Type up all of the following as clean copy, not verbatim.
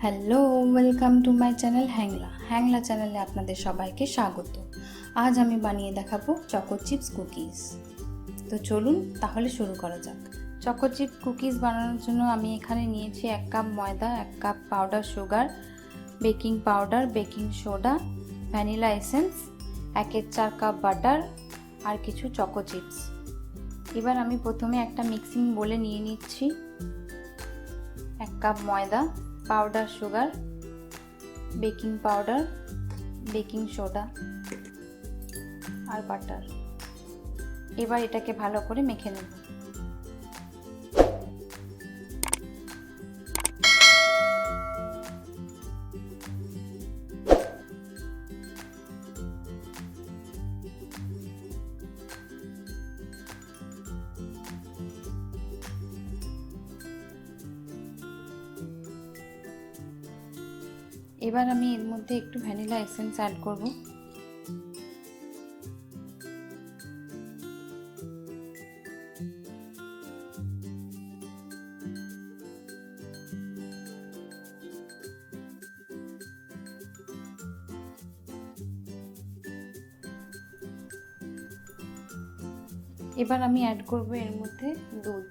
Hello, welcome to my channel Hangla চ্যানেলে আপনাদের সবাইকে স্বাগত। আজ আমি বানিয়ে দেখাবো চকো চিপস কুকিজ। তো চলুন তাহলে শুরু করা যাক। চকো চিপ কুকিজ বানানোর জন্য আমি এখানে নিয়েছি 1 কাপ ময়দা, 1 cup powder sugar, baking powder, baking soda, vanilla essence, 1/4 cup butter আর কিছু চকো চিপস। এবার আমি প্রথমে একটা মিক্সিং বোলে নিয়ে নিচ্ছি 1 কাপ ময়দা, powder sugar, baking powder, baking soda আর বাটার। এবার এটাকে ভালো করে মেখে নেব। এবার আমি এর মধ্যে একটু ভ্যানিলা এসেন্স অ্যাড করব। এবার আমি অ্যাড করব এর মধ্যে দুধ।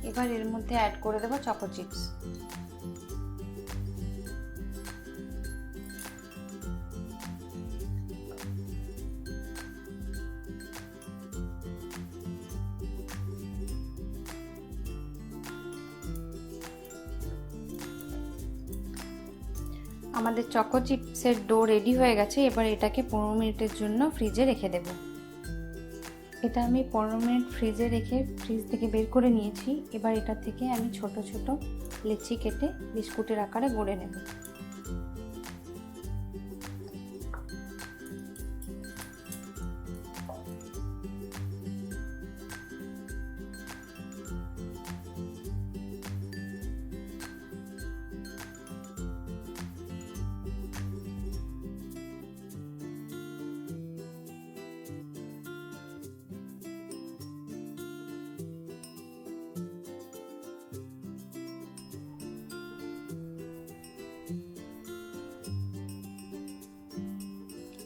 এবার এর মধ্যে অ্যাড করে দেব চকো চিপস। আমাদের চকো চিপসের ডো রেডি হয়ে গেছে। এবার এটাকে 15 মিনিটের জন্য ফ্রিজে রেখে দেব। এটা আমি 15 মিনিট ফ্রিজে রেখে ফ্রিজ থেকে বের করে নিয়েছি। এবার এটা থেকে আমি ছোট ছোট লেচি কেটে বিস্কুটের আকারে গড়ে নেব।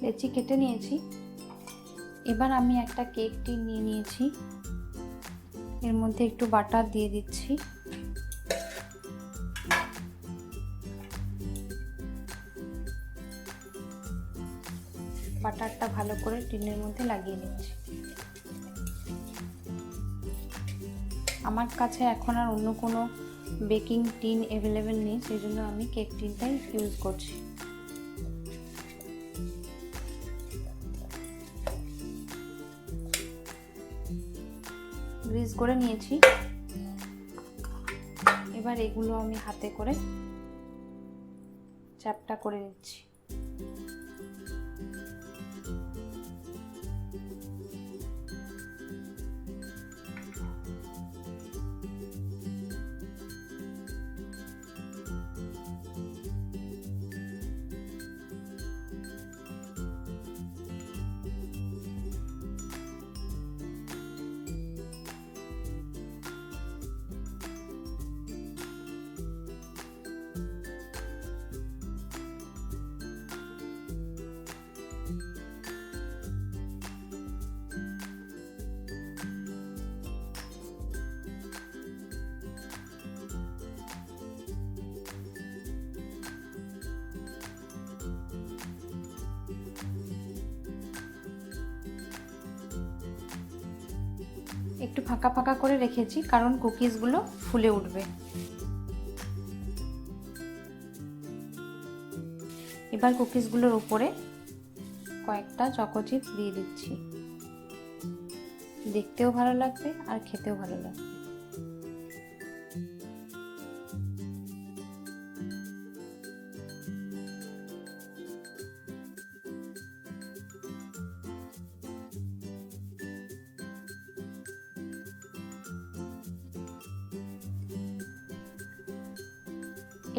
লেচি কেটে নিয়েছি। এবার আমি একটা কেক টিন নিয়ে নিয়েছি। এর মধ্যে একটু বাটার দিয়ে দিচ্ছি। বাটারটা ভালো করে টিনের মধ্যে লাগিয়ে নিচ্ছি। আমার কাছে এখন আর অন্য কোনো বেকিং টিন অ্যাভেলেবেল নেই, সেই জন্য আমি কেক টিনটাই ইউজ করছি। গ্রিস করে নিয়েছি। এবার এগুলো আমি হাতে করে চ্যাপটা করে নিচ্ছি। একটু ফাঁকা ফাঁকা করে রেখেছি কারণ কুকিজগুলো ফুলে উঠবে। এবার কুকিজগুলোর উপরে কয়েকটা চকো চিপস দিয়ে দিচ্ছি। দেখতেও ভালো লাগবে আর খেতেও ভালো লাগবে।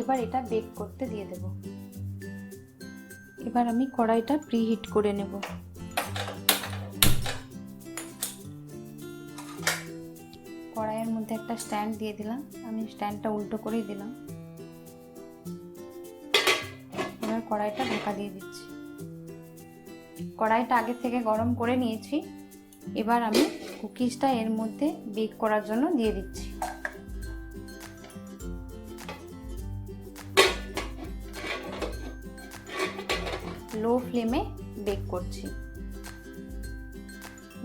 এবার এটা বেক করতে দিয়ে দেব। এবার আমি কড়াইটা প্রিহিট করে নেব। কড়াইয়ের মধ্যে একটা স্ট্যান্ড দিয়ে দিলাম, আমি স্ট্যান্ডটা উল্টো করেই দিলাম। এবার কড়াইটা ঢাকা দিয়ে দিচ্ছি। কড়াইটা আগে থেকে গরম করে নিয়েছি। এবার আমি কুকিজটা এর মধ্যে বেক করার জন্য দিয়ে দিচ্ছি। লো ফ্লেমে বেক করছি।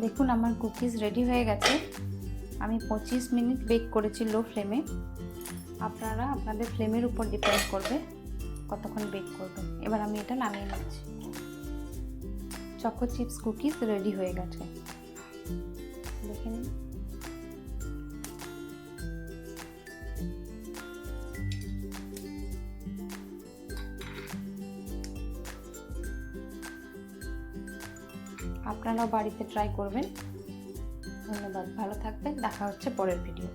দেখুন আমার কুকিজ রেডি হয়ে গেছে। আমি 25 মিনিট বেক করেছি লো ফ্লেমে। আপনারা আপনাদের ফ্লেমের উপর ডিপেন্ড করবে কতক্ষণ বেক করবেন। এবার আমি এটা নামিয়ে নিচ্ছি। চকো চিপস কুকিজ রেডি হয়ে গেছে, দেখে নিন। আপনারাও বাড়িতে ট্রাই করবেন। ধন্যবাদ, ভালো থাকবেন, দেখা হচ্ছে পরের ভিডিও।